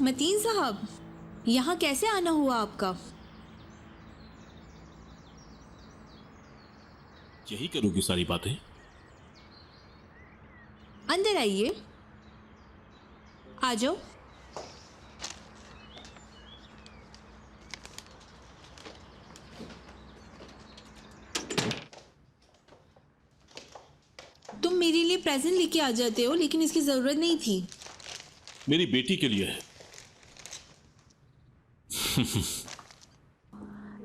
मतीन साहब, यहाँ कैसे आना हुआ आपका? यही करोगी सारी बातें? अंदर आइए, आ जाओ। तुम मेरे लिए प्रेजेंट लेके आ जाते हो, लेकिन इसकी जरूरत नहीं थी। मेरी बेटी के लिए है।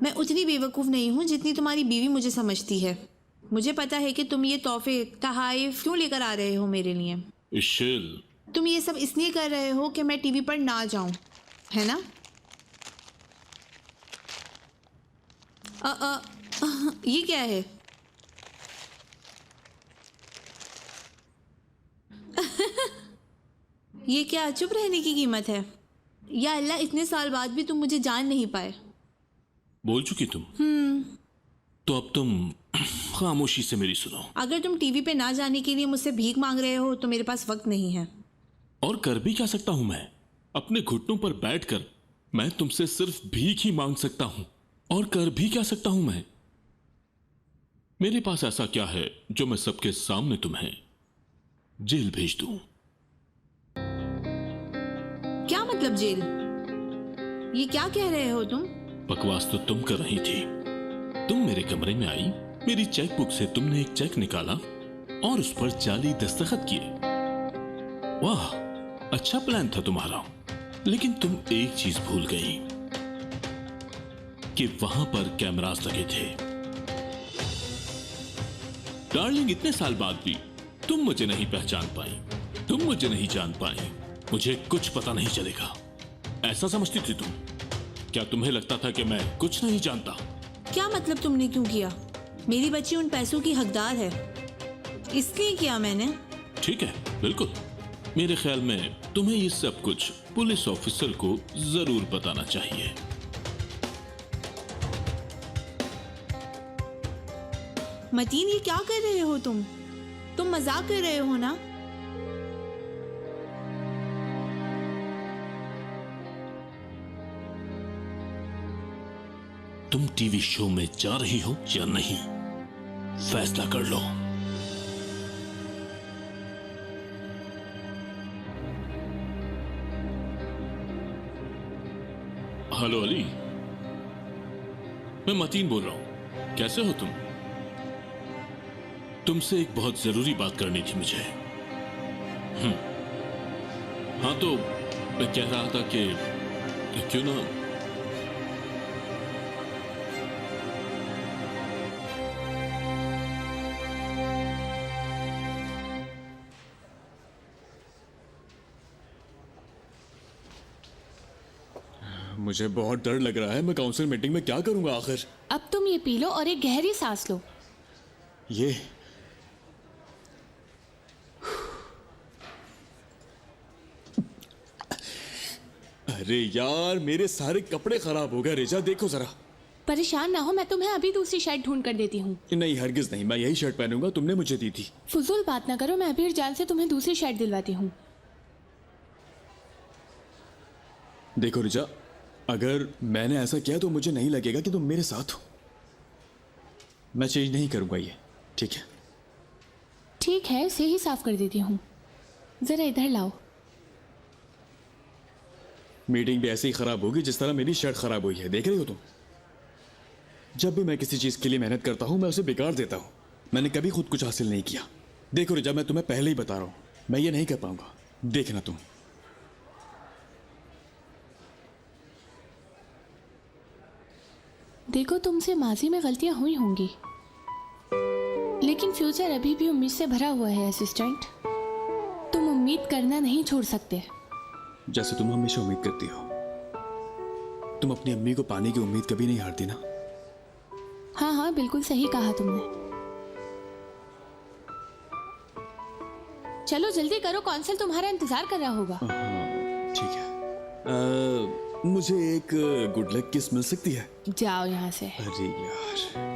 मैं उतनी बेवकूफ़ नहीं हूँ जितनी तुम्हारी बीवी मुझे समझती है। मुझे पता है कि तुम ये तोहफे तहाइफ क्यों लेकर आ रहे हो मेरे लिए। इशिल, तुम ये सब इसलिए कर रहे हो कि मैं टीवी पर ना जाऊं, है ना? ये क्या है? ये क्या चुप रहने की कीमत है? या अल्लाह, इतने साल बाद भी तुम मुझे जान नहीं पाए। बोल चुकी तुम। तो अब तुम खामोशी से मेरी सुनो। अगर तुम टीवी पे ना जाने के लिए मुझसे भीख मांग रहे हो तो मेरे पास वक्त नहीं है। और कर भी क्या सकता हूं मैं? अपने घुटनों पर बैठकर मैं तुमसे सिर्फ भीख ही मांग सकता हूं। और कर भी क्या सकता हूं मैं? मेरे पास ऐसा क्या है जो मैं सबके सामने तुम्हें जेल भेज दूं? क्या मतलब जेल? ये क्या कह रहे हो तुम? बकवास तो तुम कर रही थी। तुम मेरे कमरे में आई, मेरी चेकबुक से तुमने एक चेक निकाला और उस पर जाली दस्तखत किए। वाह, अच्छा प्लान था तुम्हारा। लेकिन तुम एक चीज भूल गई कि वहां पर कैमरास लगे थे। डार्लिंग, इतने साल बाद भी तुम मुझे नहीं पहचान पाई, तुम मुझे नहीं जान पाई। मुझे कुछ पता नहीं चलेगा, ऐसा समझती थी तुम? क्या तुम्हें लगता था कि मैं कुछ नहीं जानता? क्या मतलब तुमने क्यों किया? मेरी बच्ची उन पैसों की हकदार है, इसलिए किया मैंने। ठीक है, बिल्कुल। मेरे ख्याल में तुम्हें ये सब कुछ पुलिस ऑफिसर को जरूर बताना चाहिए। मतीन, ये क्या कर रहे हो तुम? मजाक कर रहे हो ना? तुम टीवी शो में जा रही हो या नहीं, फैसला कर लो। हेलो अली, मैं मतीन बोल रहा हूं। कैसे हो तुम? तुमसे एक बहुत जरूरी बात करनी थी मुझे। हाँ, तो मैं कह रहा था कि क्यों ना मुझे बहुत डर लग रहा है। मैं काउंसिल मीटिंग में क्या करूंगा आखिर? अब तुम ये पी लो और एक गहरी सांस लो। ये अरे यार, मेरे सारे कपड़े खराब हो गए। रेजा, देखो जरा। परेशान ना हो, मैं तुम्हें अभी दूसरी शर्ट ढूंढ कर देती हूँ। नहीं, हरगिज नहीं। मैं यही शर्ट पहनूंगा, तुमने मुझे दी थी। फुजूल बात ना करो, मैं अभी जान से तुम्हें दूसरी शर्ट दिलवाती हूँ। देखो रिजा, अगर मैंने ऐसा किया तो मुझे नहीं लगेगा कि तुम मेरे साथ हो। मैं चेंज नहीं करूंगा ये, ठीक है? ठीक है, इसे ही साफ कर देती हूँ। जरा इधर लाओ। मीटिंग भी ऐसे ही खराब होगी जिस तरह मेरी शर्ट खराब हुई है। देख रही हो तुम? जब भी मैं किसी चीज के लिए मेहनत करता हूं, मैं उसे बिगाड़ देता हूं। मैंने कभी खुद कुछ हासिल नहीं किया। देखो रिजा, मैं तुम्हें पहले ही बता रहा हूं, मैं ये नहीं कर पाऊंगा। देखना तुम। देखो, तुमसे माजी में गलतियां हुई होंगी, लेकिन फ्यूचर अभी भी उम्मीद से भरा हुआ है असिस्टेंट। तुम उम्मीद करना नहीं छोड़ सकते। जैसे तुम हमेशा उम्मीद करती हो। तुम अपनी अम्मी को पाने की उम्मीद कभी नहीं हारती ना? हाँ हाँ, बिल्कुल सही कहा तुमने। चलो जल्दी करो, कौंसल तुम्हारा इंतजार कर रहा होगा। ठीक है। मुझे एक गुड लक किस मिल सकती है? जाओ यहाँ से। अरे यार।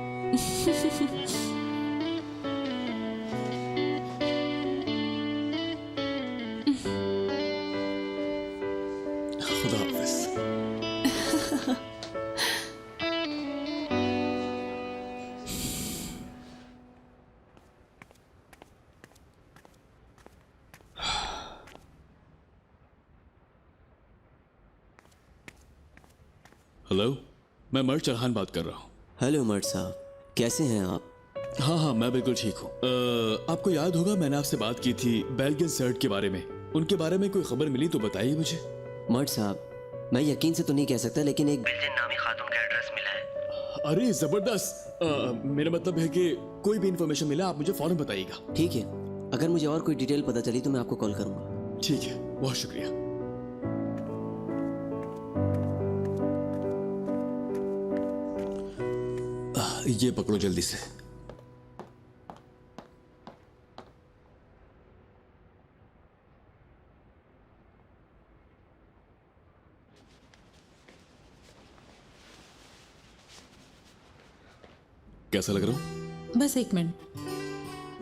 हेलो, मैं मर्द चौहान बात कर रहा हूँ। हेलो उमर साहब, कैसे हैं आप? हाँ, मैं बिल्कुल ठीक हूँ। आपको याद होगा मैंने आपसे बात की थी बेल्जियन सर्ट के बारे में। उनके बारे में कोई खबर मिली तो बताइए मुझे। मर्द साहब, मैं यकीन से तो नहीं कह सकता, लेकिन एक बेल्जियन नामी खातून का एड्रेस मिला है। अरे जबरदस्त। मेरा मतलब है कि कोई भी इंफॉर्मेशन मिला आप मुझे फौरन बताइएगा। ठीक है, अगर मुझे और कोई डिटेल पता चली तो मैं आपको कॉल करूंगा। ठीक है, बहुत शुक्रिया। ये पकड़ो जल्दी से। कैसा लग रहा हूं? बस 1 मिनट,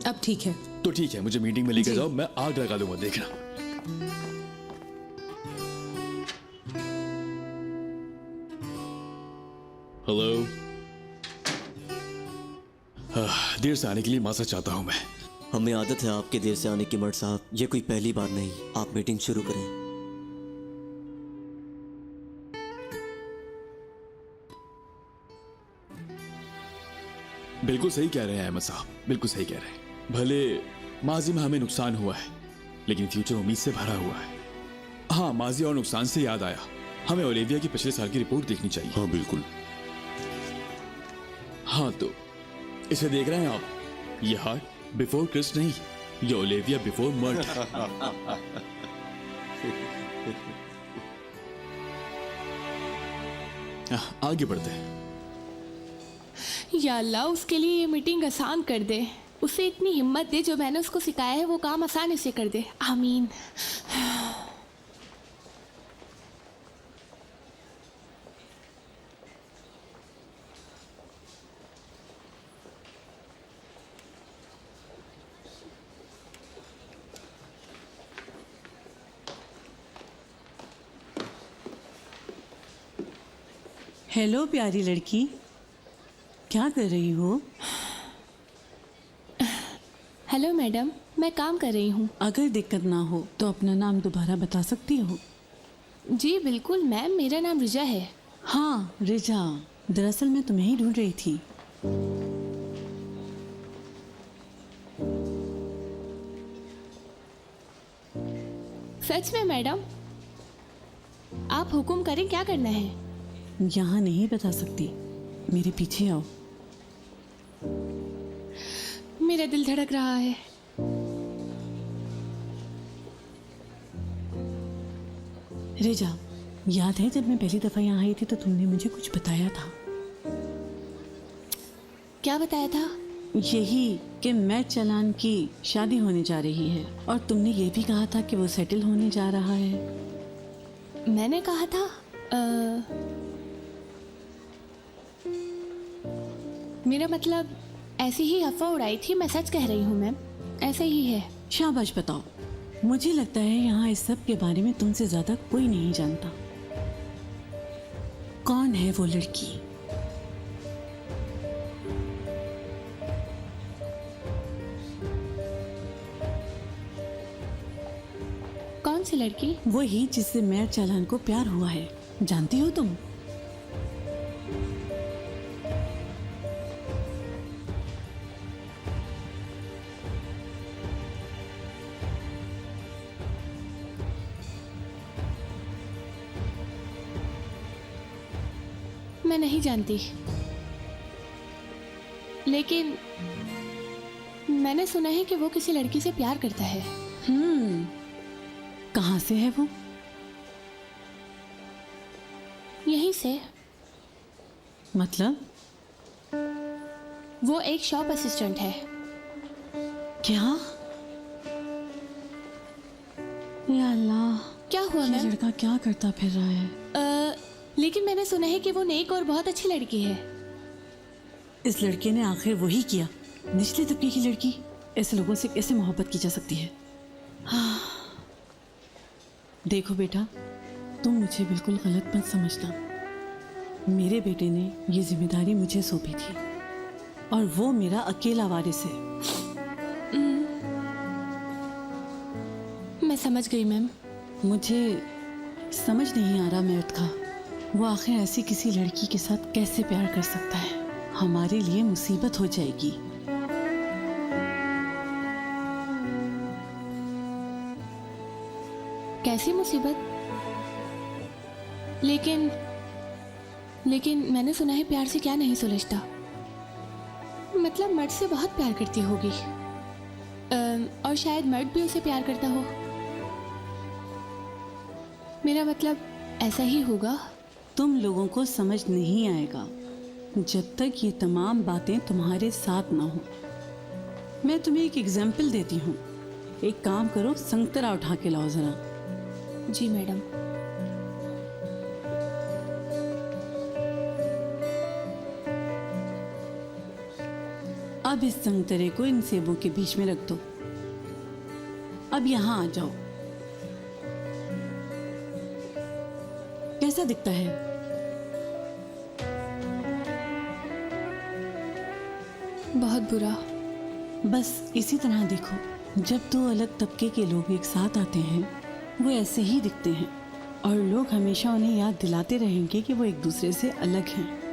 अब ठीक है। तो ठीक है, मुझे मीटिंग में लेकर जी। जाओ, मैं आग लगा दूंगा, देखना। हेलो। देर से आने के लिए माफी चाहता हूं मैं। हमें आदत है आपके देर से आने की मर्द साहब, ये कोई पहली बार नहीं। आप मीटिंग शुरू करें। बिल्कुल सही कह रहे हैं अहमद साहब, बिल्कुल सही कह रहे हैं। भले माजी में हमें नुकसान हुआ है, लेकिन फ्यूचर उम्मीद से भरा हुआ है। हाँ, माजी और नुकसान से याद आया, हमें ओलिविया की पिछले साल की रिपोर्ट देखनी चाहिए। हाँ बिल्कुल। हाँ, तो इसे देख रहे हैं आप? ये हार्ट बिफोर क्रिस्ट नहीं, ये ओलिविया बिफोर मर्ड। आगे बढ़ते हैं। या अल्लाह, उसके लिए ये मीटिंग आसान कर दे। उसे इतनी हिम्मत दे, जो मैंने उसको सिखाया है वो काम आसानी से कर दे। आमीन। हेलो प्यारी लड़की, क्या कर रही हो? हेलो मैडम, मैं काम कर रही हूँ। अगर दिक्कत ना हो तो अपना नाम दोबारा बता सकती हो? जी बिल्कुल मैम, मेरा नाम रिजा है। हाँ रिजा, दरअसल मैं तुम्हें ही ढूंढ रही थी। सच में मैडम? आप हुक्म करें, क्या करना है? यहाँ नहीं बता सकती, मेरे पीछे आओ। मेरा दिल धड़क रहा है। रिजा, याद है जब मैं पहली दफा यहाँ आई थी तो तुमने मुझे कुछ बताया था? क्या बताया था? यही कि मैट चलान की शादी होने जा रही है, और तुमने ये भी कहा था कि वो सेटल होने जा रहा है। मैंने कहा था मेरा मतलब ऐसी ही अफवाह उड़ाई थी। मैं सच कह रही हूँ मैम, ऐसे ही है। शाबाश, बताओ। मुझे लगता है यहाँ इस सब के बारे में तुमसे ज्यादा कोई नहीं जानता। कौन है वो लड़की? कौन सी लड़की? वही जिससे मैट चालान को प्यार हुआ है, जानती हो तुम? मैं नहीं जानती, लेकिन मैंने सुना है कि वो किसी लड़की से प्यार करता है। कहाँ से है वो? यहीं से। मतलब? वो एक शॉप असिस्टेंट है। क्या? या अल्लाह, क्या हुआ ये मैम? लड़का क्या करता फिर रहा है? लेकिन मैंने सुना है कि वो नेक और बहुत अच्छी लड़की है। इस लड़के ने आखिर वही किया। निचले तबके की लड़की, ऐसे लोगों से कैसे मोहब्बत की जा सकती है? हाँ। देखो बेटा, तुम मुझे बिल्कुल गलत मत समझना। मेरे बेटे ने ये जिम्मेदारी मुझे सौंपी थी, और वो मेरा अकेला वारिस है। मैं समझ गई मैम। मुझे समझ नहीं आ रहा मैथ का, वो आखिर ऐसी किसी लड़की के साथ कैसे प्यार कर सकता है? हमारे लिए मुसीबत हो जाएगी। कैसी मुसीबत? लेकिन मैंने सुना है प्यार से क्या नहीं सुलझता। मतलब मर्द से बहुत प्यार करती होगी, और शायद मर्द भी उसे प्यार करता हो। मेरा मतलब ऐसा ही होगा। तुम लोगों को समझ नहीं आएगा जब तक ये तमाम बातें तुम्हारे साथ ना हो। मैं तुम्हें एक एग्जाम्पल देती हूँ। एक काम करो, संतरा उठा के लाओ जरा। जी मैडम। अब इस संतरे को इन सेबों के बीच में रख दो। अब यहाँ आ जाओ। कैसा दिखता है? बहुत बुरा। बस इसी तरह देखो, जब दो अलग तबके के लोग एक साथ आते हैं वो ऐसे ही दिखते हैं, और लोग हमेशा उन्हें याद दिलाते रहेंगे कि वो एक दूसरे से अलग हैं।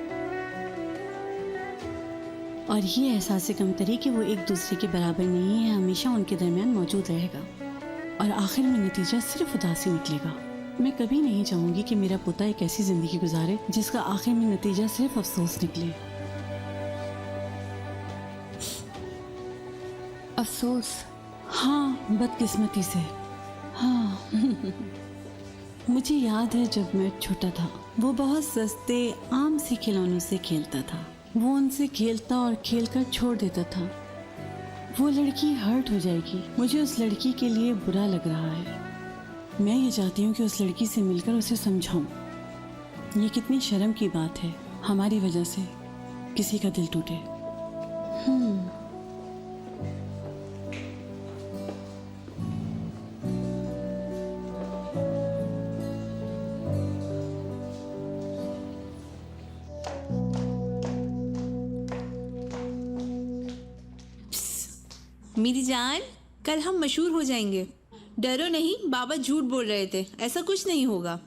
और ये एहसास कमतरी कि वो एक दूसरे के बराबर नहीं है हमेशा उनके दरमियान मौजूद रहेगा, और आखिर में नतीजा सिर्फ उदासी निकलेगा। मैं कभी नहीं चाहूंगी कि मेरा पोता एक ऐसी जिंदगी गुजारे जिसका आखिर में नतीजा सिर्फ अफसोस निकले। अफसोस? हाँ, बदकिस्मती से। हाँ मुझे याद है जब मैं छोटा था, वो बहुत सस्ते आम से खिलौनों से खेलता था। वो उनसे खेलता और खेलकर छोड़ देता था। वो लड़की हर्ट हो जाएगी। मुझे उस लड़की के लिए बुरा लग रहा है। मैं ये चाहती हूँ कि उस लड़की से मिलकर उसे समझाऊं। ये कितनी शर्म की बात है हमारी वजह से किसी का दिल टूटे। मेरी जान, कल हम मशहूर हो जाएंगे। डरो नहीं, बाबा झूठ बोल रहे थे, ऐसा कुछ नहीं होगा।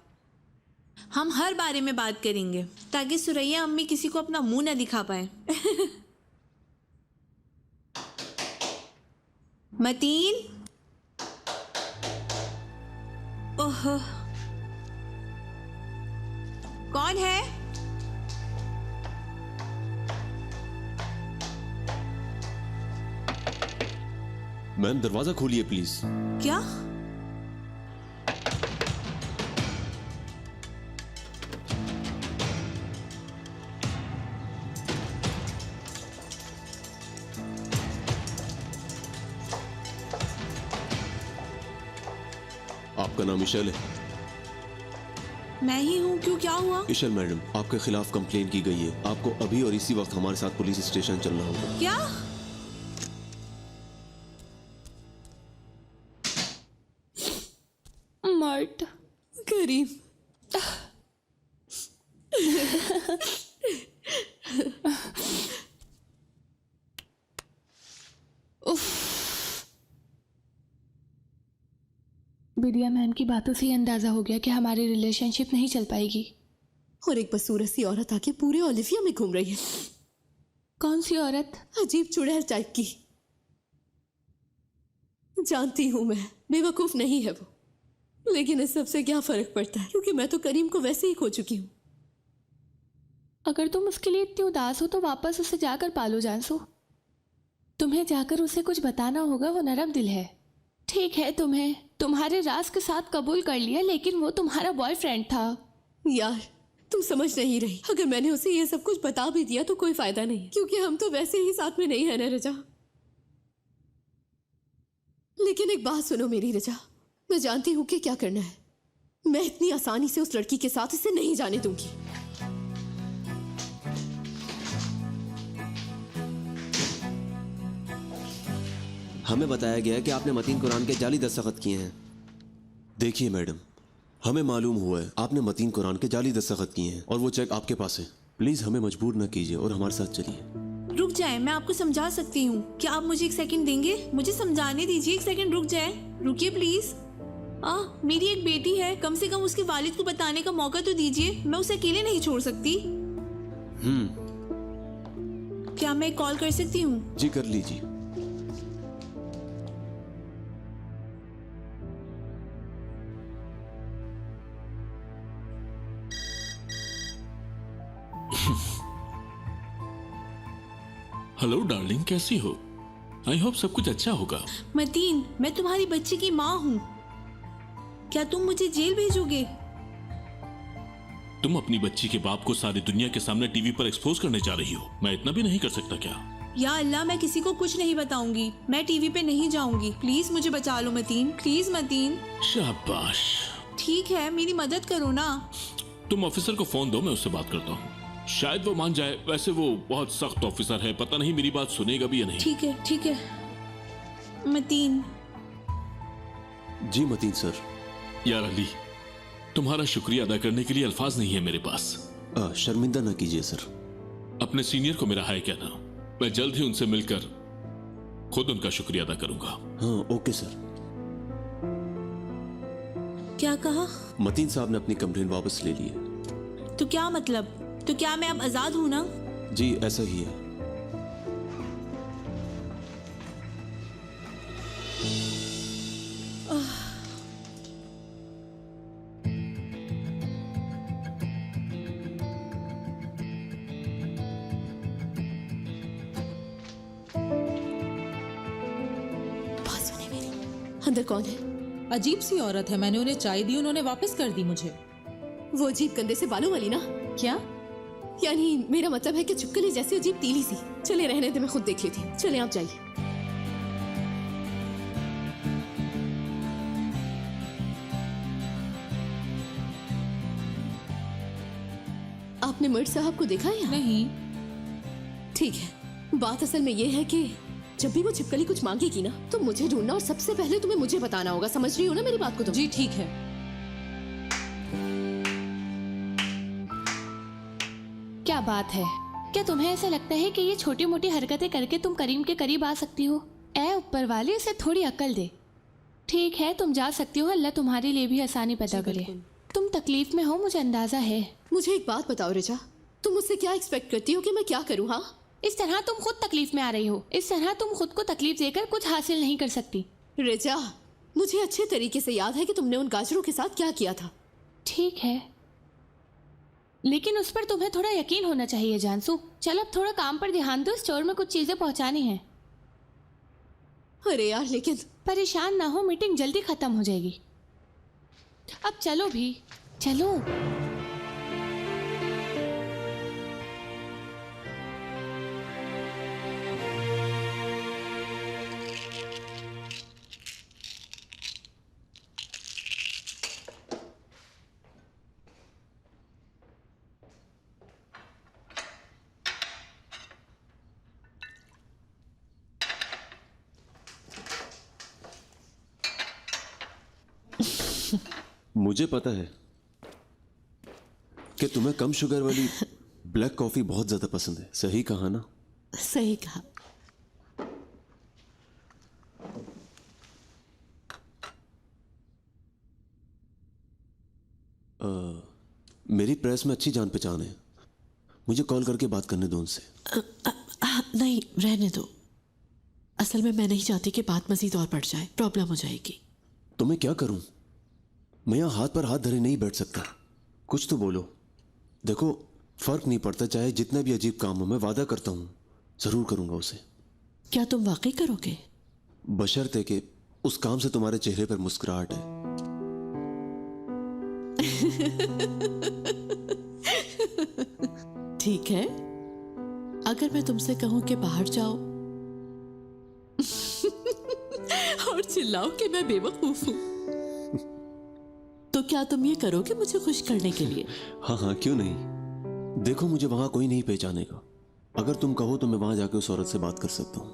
हम हर बारे में बात करेंगे ताकि सुरैया अम्मी किसी को अपना मुंह न दिखा पाए। मतीन, ओह, कौन है? मैम दरवाजा खोलिए प्लीज। क्या? आपका नाम इशल है? मैं ही हूँ। क्यों, क्या हुआ? इशल मैडम, आपके खिलाफ कंप्लेन की गई है। आपको अभी और इसी वक्त हमारे साथ पुलिस स्टेशन चलना होगा। क्या? मर्द करीम, बिडिया मैम की बातों से ही अंदाजा हो गया कि हमारी रिलेशनशिप नहीं चल पाएगी। और एक बदसूरत सी औरत आके पूरे ओलिविया में घूम रही है। कौन सी औरत? अजीब चुड़ैल टाइप की। जानती हूं मैं, बेवकूफ नहीं है वो, लेकिन इस सब से क्या फर्क पड़ता है, क्योंकि मैं तो करीम को वैसे ही खो चुकी हूँ। अगर तुम उसके लिए इतनी उदास हो तो वापस उसे जाकर पालो जानसो। तुम्हें जाकर उसे कुछ बताना होगा, वो नरम दिल है। ठीक है, तुम्हें तुम्हारे राज के साथ कबूल कर लिया, लेकिन वो तुम्हारा बॉयफ्रेंड था। यार, तुम समझ नहीं रही। अगर मैंने उसे ये सब कुछ बता भी दिया तो कोई फायदा नहीं, क्योंकि हम तो वैसे ही साथ में नहीं है ना रजा। लेकिन एक बात सुनो मेरी रजा, मैं जानती हूं कि क्या करना है। मैं इतनी आसानी से उस लड़की के साथ इसे नहीं जाने दूंगी। हमें बताया गया कि आपने मतीन कुरान के जाली दस्तखत किए हैं। देखिए मैडम, हमें मालूम हुआ है आपने मतीन कुरान के जाली दस्तखत किए हैं और वो चेक आपके पास है। प्लीज हमें मजबूर न कीजिए और हमारे साथ चलिए। रुक जाए, मैं आपको समझा सकती हूँ। क्या आप मुझे एक सेकंड देंगे? मुझे समझाने दीजिए। एक सेकंड रुक जाए, रुकिए प्लीज। मेरी एक बेटी है, कम से कम उसके वालिद को बताने का मौका तो दीजिए। मैं उसे अकेले नहीं छोड़ सकती। क्या मैं कॉल कर सकती हूँ? जी कर लीजिए। हेलो डार्लिंग, कैसी हो? आई होप सब कुछ अच्छा होगा। मतीन, मैं तुम्हारी बच्ची की माँ हूँ। क्या तुम मुझे जेल भेजोगे? तुम अपनी बच्ची के बाप को सारी दुनिया के सामने टीवी पर एक्सपोज करने जा रही हो। मैं इतना भी नहीं कर सकता क्या? या अल्लाह, मैं किसी को कुछ नहीं बताऊंगी। मैं टीवी पे नहीं जाऊंगी। प्लीज मुझे बचा लो मतीन, प्लीज मतीन। शाबाश। ठीक है, मेरी मदद करो ना। तुम ऑफिसर को फोन दो, मैं उससे बात करता हूँ। शायद वो मान जाए। वैसे वो बहुत सख्त ऑफिसर है, पता नहीं मेरी बात सुनेगा भी या नहीं। ठीक है, ठीक है मतीन। जी मतीन सर। यार अली, तुम्हारा शुक्रिया अदा करने के लिए अल्फाज नहीं है मेरे पास। शर्मिंदा ना कीजिए सर। अपने सीनियर को मेरा हाय कहना। मैं जल्द ही उनसे मिलकर खुद उनका शुक्रिया अदा करूंगा। हाँ ओके सर। क्या कहा? मतीन साहब ने अपनी कंप्लेन वापस ले ली है। तो क्या मतलब? तो क्या मैं अब आजाद हूं ना? जी ऐसा ही है। बात सुने मेरी। अंदर कौन है? अजीब सी औरत है। मैंने उन्हें चाय दी, उन्होंने वापस कर दी मुझे। वो अजीब गंदे से बालों वाली ना? क्या? यानी मेरा मतलब है कि चुपकली जैसी अजीब तीली सी। चले रहने दे, मैं खुद देख लेती हूँ। चले आप जाइए। आपने मर्द साहब को देखा है यहाँ? नहीं। ठीक है, बात असल में ये है कि जब भी वो छिपकली कुछ मांगेगी ना, तो मुझे ढूंढना और सबसे पहले तुम्हें मुझे बताना होगा। समझ रही हो ना मेरी बात को तुम? जी ठीक है। क्या बात है? क्या तुम्हें ऐसा लगता है कि ये छोटी मोटी हरकतें करके तुम करीम के करीब आ सकती हो? ऐ ऊपर वाले, इसे थोड़ी अकल दे। ठीक है, तुम जा सकती हो। अल्लाह तुम्हारे लिए भी आसानी पैदा करे। तुम तकलीफ में हो, मुझे अंदाजा है। मुझे एक बात बताओ रिचा, तुम मुझसे क्या एक्सपेक्ट करती हो कि मैं क्या करूँ? हाँ, इस तरह तुम खुद तकलीफ में आ रही हो। इस तरह तुम खुद को तकलीफ देकर कुछ हासिल नहीं कर सकती। रिचा, मुझे अच्छे तरीके से याद है कि तुमने उन गाजरों के साथ क्या किया था। ठीक है, लेकिन उस पर तुम्हें थोड़ा यकीन होना चाहिए जानसू। चल अब थोड़ा काम पर ध्यान दो, स्टोर में कुछ चीजें पहुंचानी हैं। अरे यार, लेकिन परेशान ना हो, मीटिंग जल्दी खत्म हो जाएगी। अब चलो भी, चलो। मुझे पता है कि तुम्हें कम शुगर वाली ब्लैक कॉफी बहुत ज्यादा पसंद है। सही कहा ना? सही कहा। मेरी प्रेस में अच्छी जान पहचान है। मुझे कॉल करके बात करने दो उनसे। नहीं, रहने दो। असल में मैं नहीं चाहती कि बात मजीद और बढ़ जाए, प्रॉब्लम हो जाएगी। तो मैं क्या करूं? मैं यहाँ हाथ पर हाथ धरे नहीं बैठ सकता। कुछ तो बोलो। देखो, फर्क नहीं पड़ता, चाहे जितना भी अजीब काम हो, मैं वादा करता हूं जरूर करूंगा उसे। क्या तुम वाकई करोगे? बशर्ते कि उस काम से तुम्हारे चेहरे पर मुस्कुराहट है। ठीक है, अगर मैं तुमसे कहूं कि बाहर जाओ और चिल्लाओ कि मैं बेवकूफ हूं, तो क्या तुम ये करोगे मुझे खुश करने के लिए? हाँ हाँ, क्यों नहीं। देखो, मुझे वहां कोई नहीं पहचानेगा। अगर तुम कहो तो मैं वहां जाके उस औरत से बात कर सकता हूं,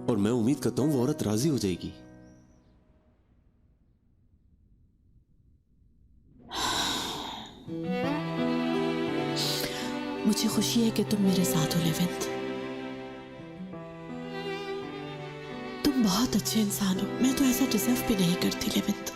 और मैं उम्मीद करता हूं वो औरत राजी हो जाएगी। मुझे खुशी है कि तुम मेरे साथ हो लेविंत। तुम बहुत अच्छे इंसान हो। मैं तो ऐसा डिजर्व भी नहीं करती लेविंत।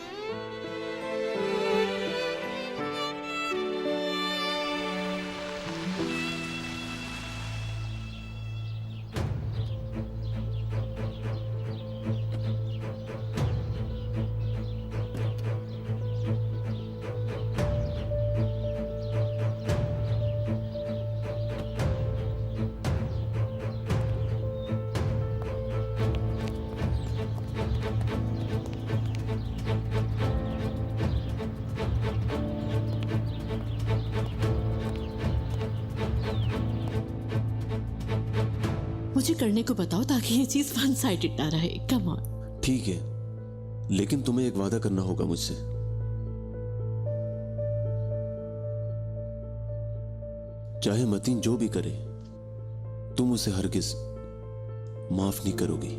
मुझे करने को बताओ ताकि ये चीज वन साइडेड ना रहे। Come on. ठीक है, लेकिन तुम्हें एक वादा करना होगा मुझसे। चाहे मतीन जो भी करे, तुम उसे हरगिज माफ नहीं करोगी।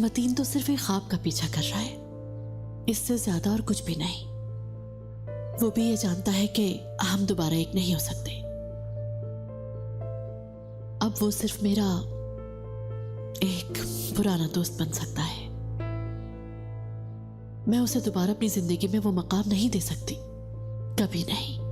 मतीन तो सिर्फ एक ख्वाब का पीछा कर रहा है, इससे ज्यादा और कुछ भी नहीं। वो भी ये जानता है कि हम दोबारा एक नहीं हो सकते। अब वो सिर्फ मेरा एक पुराना दोस्त बन सकता है। मैं उसे दोबारा अपनी जिंदगी में वो मकाम नहीं दे सकती, कभी नहीं।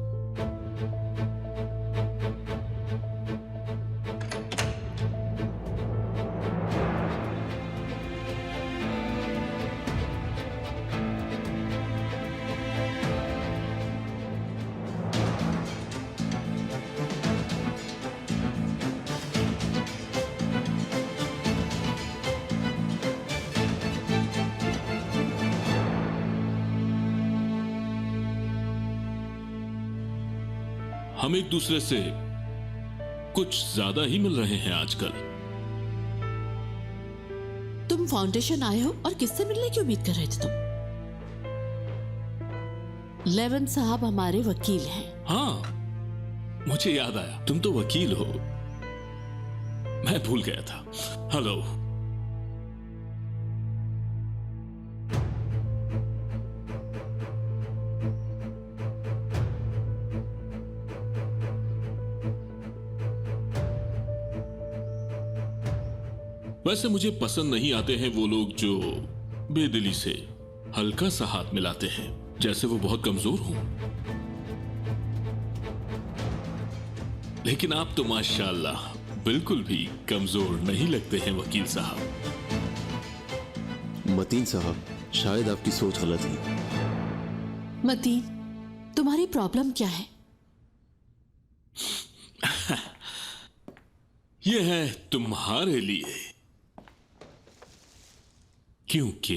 हम एक दूसरे से कुछ ज्यादा ही मिल रहे हैं आजकल। तुम फाउंडेशन आए हो और किससे मिलने की उम्मीद कर रहे थे तुम? लेवन साहब हमारे वकील हैं। हाँ, मुझे याद आया, तुम तो वकील हो, मैं भूल गया था। हेलो। वैसे मुझे पसंद नहीं आते हैं वो लोग जो बेदिली से हल्का सा हाथ मिलाते हैं, जैसे वो बहुत कमजोर हों। लेकिन आप तो माशाल्लाह बिल्कुल भी कमजोर नहीं लगते हैं वकील साहब। मतीन साहब, शायद आपकी सोच गलत है। मतीन, तुम्हारी प्रॉब्लम क्या है? यह है तुम्हारे लिए, क्योंकि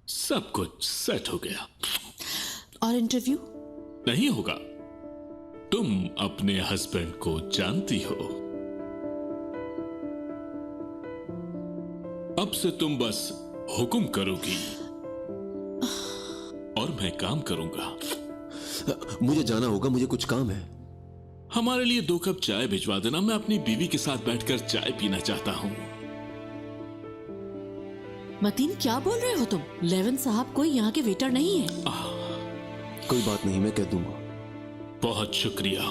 सब कुछ सेट हो गया। और इंटरव्यू? नहीं होगा। तुम अपने हस्बैंड को जानती हो। अब से तुम बस हुक्म करोगी और मैं काम करूंगा। मुझे जाना होगा, मुझे कुछ काम है। हमारे लिए 2 कप चाय भिजवा देना, मैं अपनी बीवी के साथ बैठकर चाय पीना चाहता हूं। मतीन, क्या बोल रहे हो तुम? लेवन साहब कोई यहाँ के वेटर नहीं है। कोई बात नहीं, मैं कह दूंगा। बहुत शुक्रिया।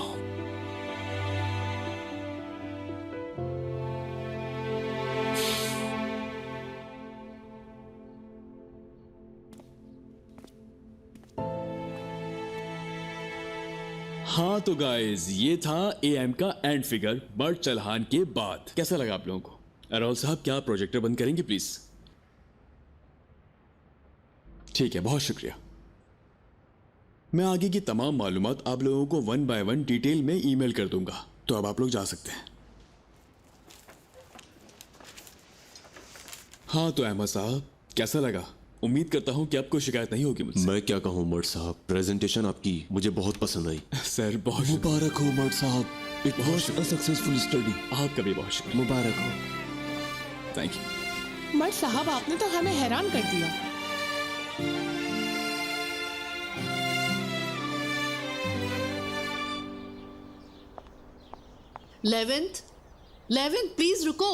हाँ तो गाइस, ये था एएम का एंड फिगर बर्ड चल्हान के बाद। कैसा लगा आप लोगों को? अरोल साहब, क्या प्रोजेक्टर बंद करेंगे प्लीज? ठीक है, बहुत शुक्रिया। मैं आगे की तमाम मालूमात आप लोगों को 1 बाय 1 डिटेल में ईमेल कर दूंगा। तो अब आप लोग जा सकते हैं। हाँ तो अहमद साहब, कैसा लगा? उम्मीद करता हूं कि आपको शिकायत नहीं होगी मुझसे। मैं क्या कहूँ मर्द साहब, प्रेजेंटेशन आपकी मुझे बहुत पसंद आई। सर बहुत मुबारक हो मर्द साहब, it was a successful study. आपका भी बहुत शुक्रिया। मुबारक हो। Thank you. मर्द साहब, आपने तो हमें हैरान कर दिया। लेवेंथ प्लीज रुको।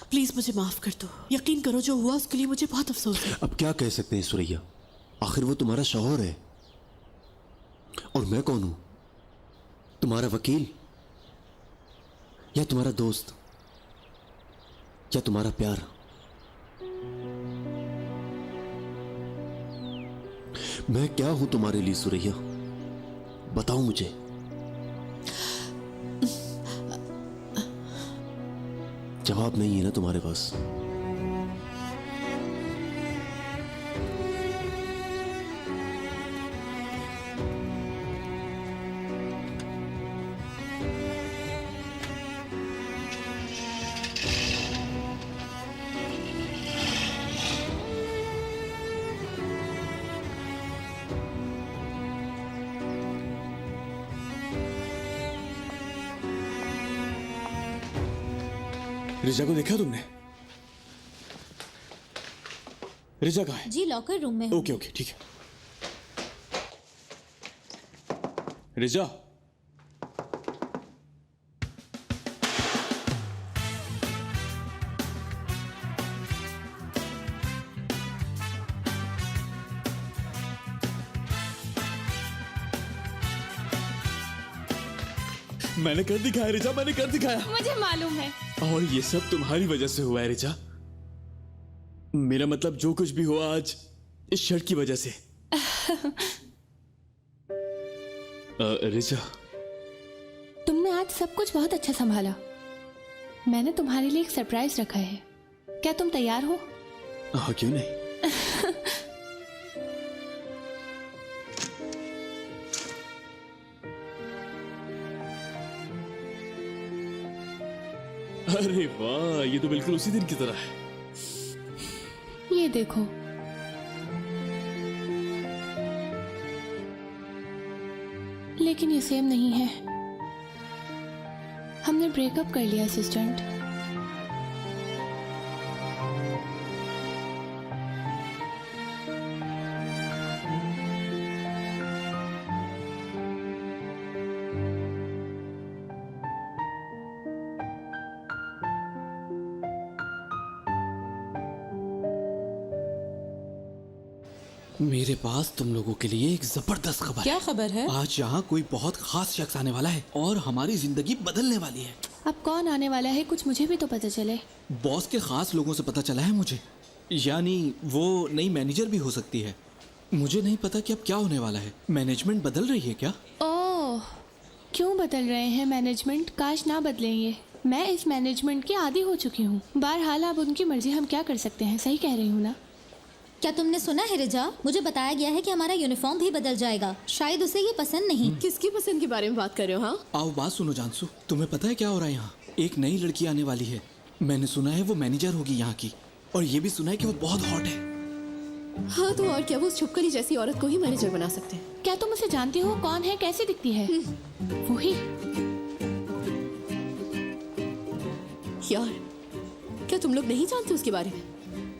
प्लीज मुझे माफ कर दो। यकीन करो, जो हुआ उसके लिए मुझे बहुत अफसोस है। अब क्या कह सकते हैं सुरैया, आखिर वो तुम्हारा शौहर है और मैं कौन हूं? तुम्हारा वकील या तुम्हारा दोस्त या तुम्हारा प्यार? मैं क्या हूं तुम्हारे लिए सुरैया, बताओ मुझे। जवाब नहीं है ना तुम्हारे पास? रिजा को देखा तुमने? रिजा कहाँ है? जी लॉकर रूम में। ओके ओके ठीक है। रिजा, मैंने कर दिखाया रिजा, मैंने कर दिखाया। मुझे मालूम है। और ये सब तुम्हारी वजह से हुआ है रिजा। मेरा मतलब जो कुछ भी हुआ आज इस शर्ट की वजह से। रिजा, तुमने आज सब कुछ बहुत अच्छा संभाला। मैंने तुम्हारे लिए एक सरप्राइज रखा है, क्या तुम तैयार हो? हाँ क्यों नहीं। अरे वाह, ये तो बिल्कुल उसी दिन की तरह है। ये देखो। लेकिन ये सेम नहीं है। हमने ब्रेकअप कर लिया असिस्टेंट। मेरे पास तुम लोगों के लिए एक जबरदस्त खबर है। क्या खबर है? आज यहाँ कोई बहुत खास शख्स आने वाला है और हमारी जिंदगी बदलने वाली है। अब कौन आने वाला है कुछ मुझे भी तो पता चले। बॉस के खास लोगों से पता चला है मुझे, यानी वो नई मैनेजर भी हो सकती है। मुझे नहीं पता कि अब क्या होने वाला है। मैनेजमेंट बदल रही है क्या? ओह, क्यों बदल रहे हैं मैनेजमेंट? काश ना बदलेंगे। मैं इस मैनेजमेंट की आदी हो चुकी हूँ। बहरहाल अब उनकी मर्जी, हम क्या कर सकते हैं। सही कह रही हूँ ना? क्या तुमने सुना है रिजा? मुझे बताया गया है कि हमारा यूनिफॉर्म भी बदल जाएगा। शायद उसे ये पसंद नहीं। किसकी पसंद के बारे में बात कर रहे हो? हाँ, आओ बात सुनो जानसू, तुम्हें पता है क्या हो रहा है यहाँ? एक नई लड़की आने वाली है। मैंने सुना है वो मैनेजर होगी यहाँ की, और ये भी सुना है कि वो बहुत हॉट है। हाँ तो और क्या, वो उस छुपकली जैसी औरत को ही मैनेजर बना सकते हैं। क्या तुम उसे जानती हो? कौन है, कैसी दिखती है? वही। यार, क्या तुम लोग नहीं जानते उसके बारे में?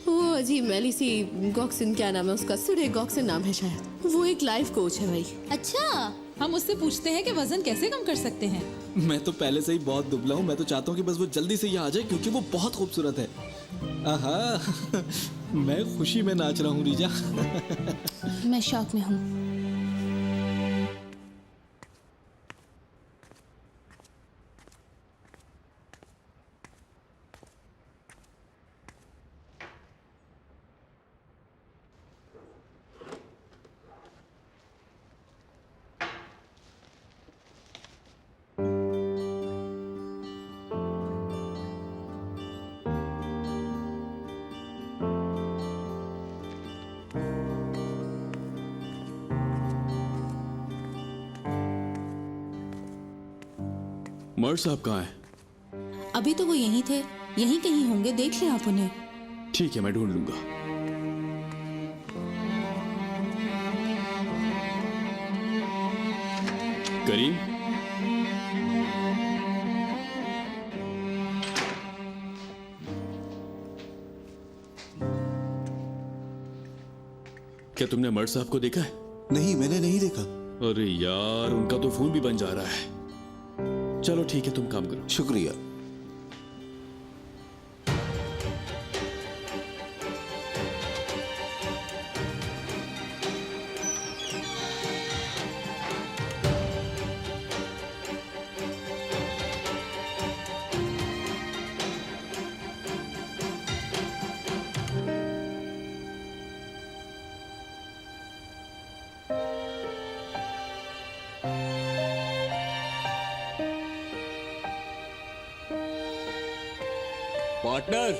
वो अजीब मैली सी गॉक्सन, क्या नाम है उसका? सुरे गॉक्सन नाम है शायद। वो एक लाइफ कोच है भाई। अच्छा, हम उससे पूछते हैं कि वजन कैसे कम कर सकते हैं। मैं तो पहले से ही बहुत दुबला हूँ। मैं तो चाहता हूँ कि बस वो जल्दी से यहाँ आ जाए, क्योंकि वो बहुत खूबसूरत है। आहा, मैं खुशी में नाच रहा हूँ रिजा। मैं शौक में हूँ। मर्ड साहब कहाँ हैं? अभी तो वो यहीं थे, यहीं कहीं होंगे। देख लें आप उन्हें। ठीक है, मैं ढूंढ लूंगा। करीम, क्या तुमने मर्ड साहब को देखा है? नहीं, मैंने नहीं देखा। अरे यार, उनका तो फोन भी बन जा रहा है। चलो ठीक है, तुम काम करो। शुक्रिया। पार्टनर,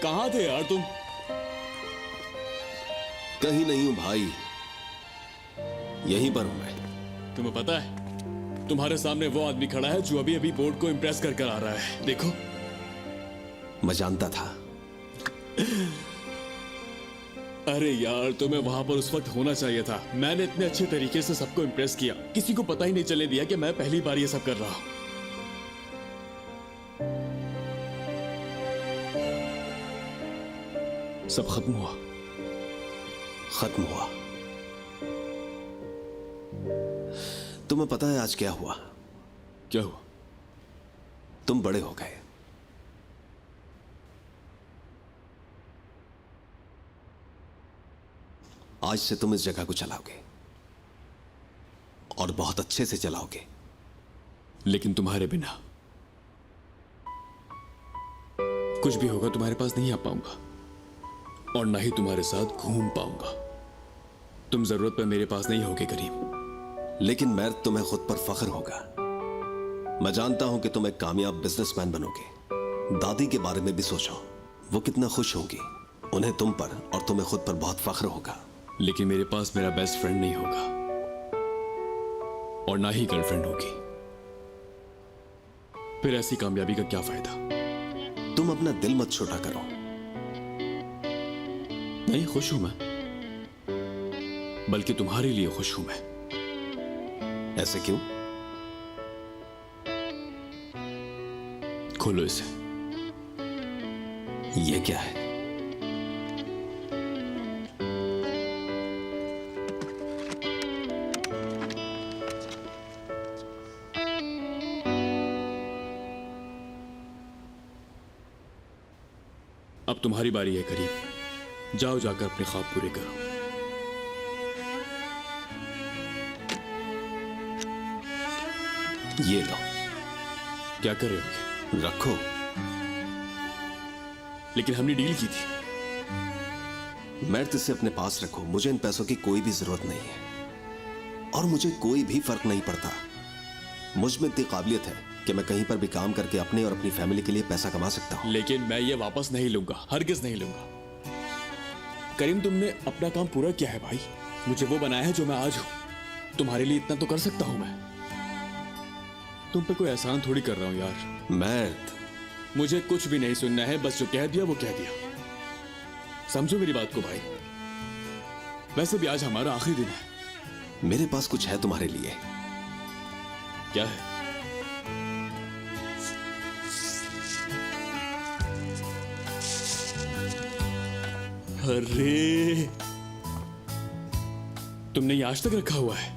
कहाँ थे यार तुम? कहीं नहीं हूं भाई, यहीं पर हूं मैं। तुम्हें पता है, तुम्हारे सामने वो आदमी खड़ा है जो अभी अभी बोर्ड को इम्प्रेस कर आ रहा है। देखो। मैं जानता था। अरे यार, तुम्हें वहां पर उस वक्त होना चाहिए था। मैंने इतने अच्छे तरीके से सबको इम्प्रेस किया, किसी को पता ही नहीं चलने दिया कि मैं पहली बार ये सब कर रहा हूं। सब खत्म हुआ। खत्म हुआ? तुम्हें पता है आज क्या हुआ? क्या हुआ? तुम बड़े हो गए। आज से तुम इस जगह को चलाओगे और बहुत अच्छे से चलाओगे। लेकिन तुम्हारे बिना कुछ भी होगा तुम्हारे पास नहीं आ पाऊंगा और ना ही तुम्हारे साथ घूम पाऊंगा। तुम जरूरत पर मेरे पास नहीं होगे करीम। लेकिन मैं तुम्हें खुद पर फख्र होगा। मैं जानता हूं कि तुम एक कामयाब बिजनेसमैन बनोगे। दादी के बारे में भी सोचो, वो कितना खुश होंगी। उन्हें तुम पर और तुम्हें खुद पर बहुत फख्र होगा। लेकिन मेरे पास मेरा बेस्ट फ्रेंड नहीं होगा और ना ही गर्लफ्रेंड होगी। फिर ऐसी कामयाबी का क्या फायदा? तुम अपना दिल मत छोटा करो। नहीं, खुश हूं मैं, बल्कि तुम्हारे लिए खुश हूं मैं। ऐसे क्यों? खोलो इसे। ये क्या है? अब तुम्हारी बारी है करीम। जाओ, जाकर अपने ख्वाब पूरे करो। ये लो। क्या कर रहे हो? रखो। लेकिन हमने डील की थी। मैट, इसे अपने पास रखो। मुझे इन पैसों की कोई भी जरूरत नहीं है और मुझे कोई भी फर्क नहीं पड़ता। मुझ में इतनी काबिलियत है कि मैं कहीं पर भी काम करके अपने और अपनी फैमिली के लिए पैसा कमा सकता हूं। लेकिन मैं ये वापस नहीं लूंगा, हरगिज नहीं लूंगा। करीम, तुमने अपना काम पूरा किया है भाई। मुझे वो बनाया है जो मैं आज हूं। तुम्हारे लिए इतना तो कर सकता हूं मैं। तुम पे कोई एहसान थोड़ी कर रहा हूं यार। मैट, मुझे कुछ भी नहीं सुनना है। बस जो कह दिया वो कह दिया। समझो मेरी बात को भाई। वैसे भी आज हमारा आखिरी दिन है। मेरे पास कुछ है तुम्हारे लिए। क्या है? अरे, तुमने ये आज तक रखा हुआ है?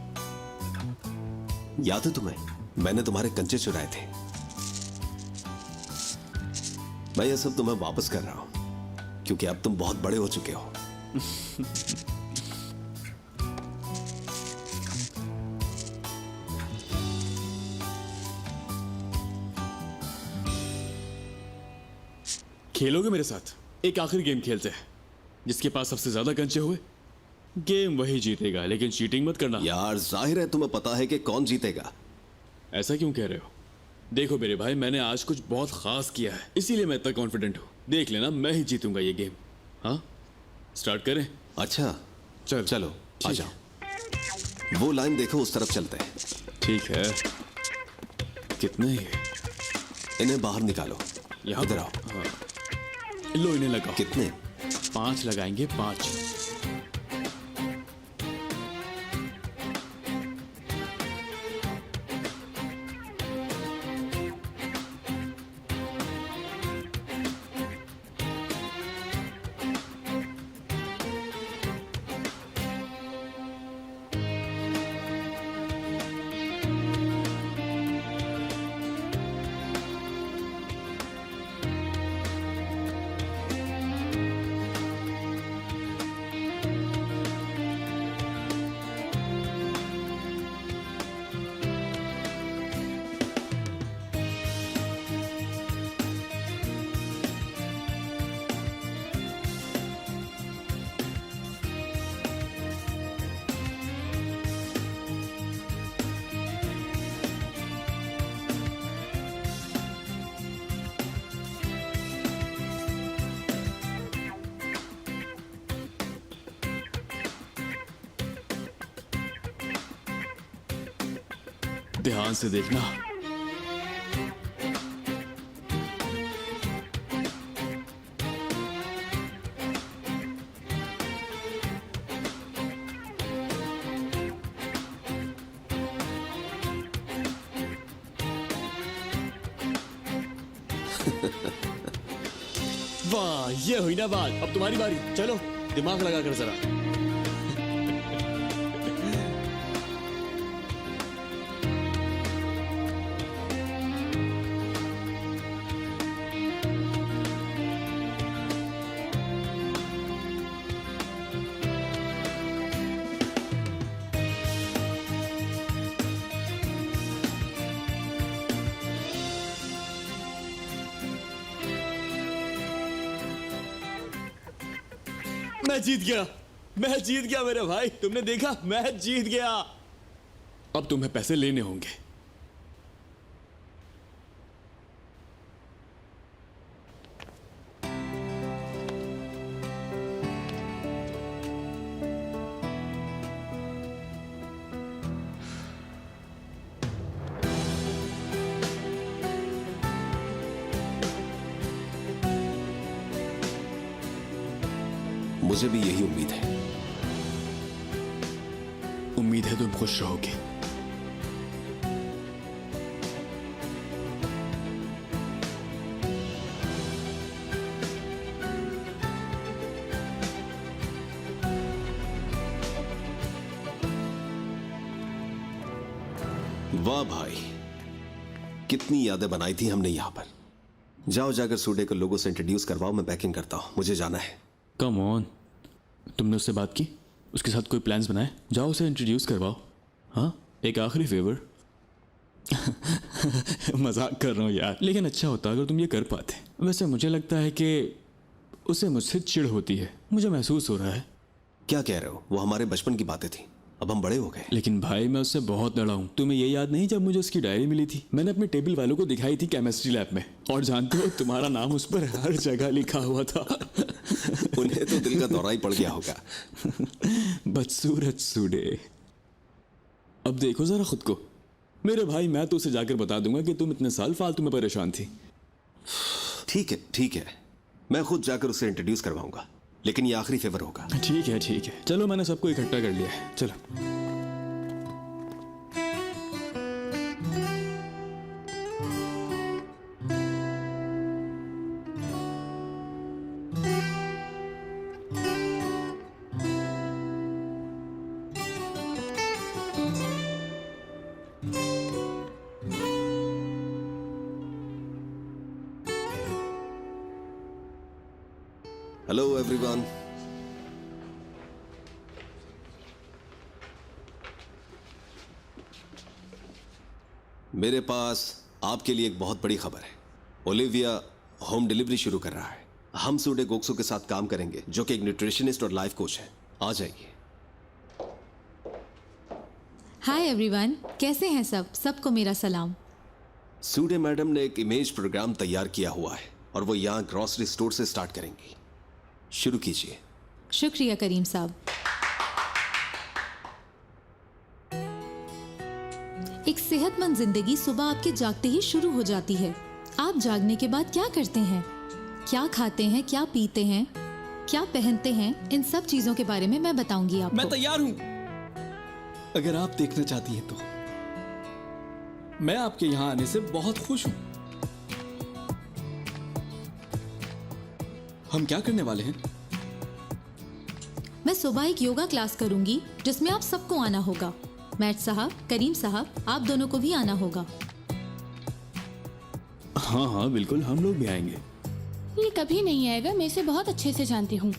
याद है तुम्हें? मैंने तुम्हारे कंचे चुराए थे। मैं ये सब तुम्हें वापस कर रहा हूं क्योंकि अब तुम बहुत बड़े हो चुके हो। खेलोगे मेरे साथ? एक आखिरी गेम खेलते हैं। जिसके पास सबसे ज्यादा कंचे हुए गेम वही जीतेगा। लेकिन चीटिंग मत करना यार। जाहिर है तुम्हें पता है कि कौन जीतेगा। ऐसा क्यों कह रहे हो? देखो मेरे भाई, मैंने आज कुछ बहुत खास किया है, इसीलिए मैं इतना कॉन्फिडेंट हूं। देख लेना, मैं ही जीतूंगा ये गेम। हाँ, स्टार्ट करें? अच्छा चलो आ ठीक जाओ। वो लाइन देखो, उस तरफ चलते हैं। ठीक है। कितने ही? इन्हें बाहर निकालो। यहाँ इधर आओ। हाँ। लो, इन्हें लगाओ। कितने? 5 लगाएंगे, 5। ध्यान से देखना। वाह, ये हुई ना बात। अब तुम्हारी बारी, चलो दिमाग लगा कर जरा। मैं जीत गया, मैं जीत गया मेरे भाई। तुमने देखा, मैं जीत गया। अब तुम्हें पैसे लेने होंगे। मुझे भी यही उम्मीद है। उम्मीद है तुम खुश रहोगे। वाह भाई, कितनी यादें बनाई थी हमने यहां पर। जाओ जाकर सूडे को लोगों से इंट्रोड्यूस करवाओ, मैं पैकिंग करता हूं, मुझे जाना है। कम ऑन, तुमने उससे बात की? उसके साथ कोई प्लान्स बनाए? जाओ उसे इंट्रोड्यूस करवाओ। हाँ, एक आखिरी फेवर। मजाक कर रहा हूँ यार, लेकिन अच्छा होता अगर तुम ये कर पाते। वैसे मुझे लगता है कि उसे मुझसे चिढ़ होती है, मुझे महसूस हो रहा है। क्या कह रहे हो? वो हमारे बचपन की बातें थी, अब हम बड़े हो गए। लेकिन भाई मैं उससे बहुत लड़ा हूँ। तुम्हें ये याद नहीं जब मुझे उसकी डायरी मिली थी? मैंने अपने टेबल वालों को दिखाई थी केमिस्ट्री लैब में, और जानते हो तुम्हारा नाम उस पर हर जगह लिखा हुआ था। उन्हें तो दिल का दौरा ही पड़ गया होगा। बदसूरत सूडे, अब देखो जरा खुद को। मेरे भाई, मैं तो उसे जाकर बता दूंगा कि तुम इतने साल फालतू में परेशान थी। ठीक है ठीक है, मैं खुद जाकर उसे इंट्रोड्यूस करवाऊंगा, लेकिन ये आखिरी फेवर होगा। ठीक है ठीक है, चलो मैंने सबको इकट्ठा कर लिया है, चलो। Hello everyone. मेरे पास आपके लिए एक बहुत बड़ी खबर है। ओलिविया होम डिलीवरी शुरू कर रहा है। हम सूडे गोक्सो के साथ काम करेंगे, जो कि एक न्यूट्रिशनिस्ट और लाइफ कोच है। आ जाइए। हाय एवरीवन, कैसे हैं सब? सबको मेरा सलाम। सूडे मैडम ने एक इमेज प्रोग्राम तैयार किया हुआ है और वो यहाँ ग्रॉसरी स्टोर से स्टार्ट करेंगी। शुरू कीजिए। शुक्रिया करीम साहब। एक सेहतमंद जिंदगी सुबह आपके जागते ही शुरू हो जाती है। आप जागने के बाद क्या करते हैं, क्या खाते हैं, क्या पीते हैं, क्या पहनते हैं, इन सब चीजों के बारे में मैं बताऊंगी आपको। मैं तैयार हूं, अगर आप देखना चाहती हैं तो। मैं आपके यहां आने से बहुत खुश हूं। हम क्या करने वाले हैं? मैं सुबह एक योगा क्लास करूंगी जिसमें आप सबको आना होगा। मैट साहब, करीम साहब, आप दोनों को भी आना होगा। हाँ हाँ बिल्कुल, हम लोग भी आएंगे। ये कभी नहीं आएगा, मैं इसे बहुत अच्छे से जानती हूँ।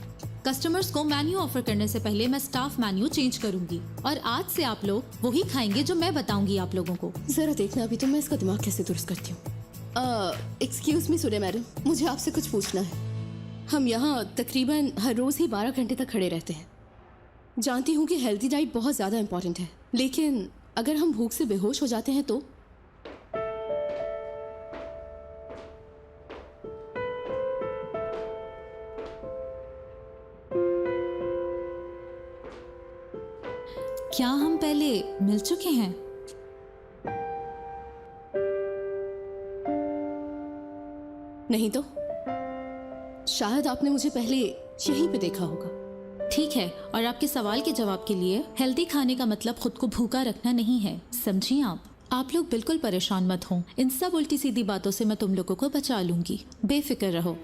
कस्टमर्स को मेन्यू ऑफर करने से पहले मैं स्टाफ मेन्यू चेंज करूंगी और आज से आप लोग वही खाएंगे जो मैं बताऊंगी आप लोगों को। जरा देखना अभी तो मैं इसका दिमाग कैसे दुरुस्त करती हूँ। एक्सक्यूज मी सूडे मैडम, मुझे आपसे कुछ पूछना है। हम यहाँ तकरीबन हर रोज ही 12 घंटे तक खड़े रहते हैं। जानती हूँ कि हेल्दी डाइट बहुत ज़्यादा इम्पोर्टेंट है, लेकिन अगर हम भूख से बेहोश हो जाते हैं तो? क्या हम पहले मिल चुके हैं? नहीं तो शायद आपने मुझे पहले यहीं पे देखा होगा। ठीक है, और आपके सवाल के जवाब के लिए हेल्दी खाने का मतलब खुद को भूखा रखना नहीं है, समझिए आप लोग बिल्कुल परेशान मत हो। इन सब उल्टी सीधी बातों से मैं तुम लोगों को बचा लूंगी, बेफिक्र रहो।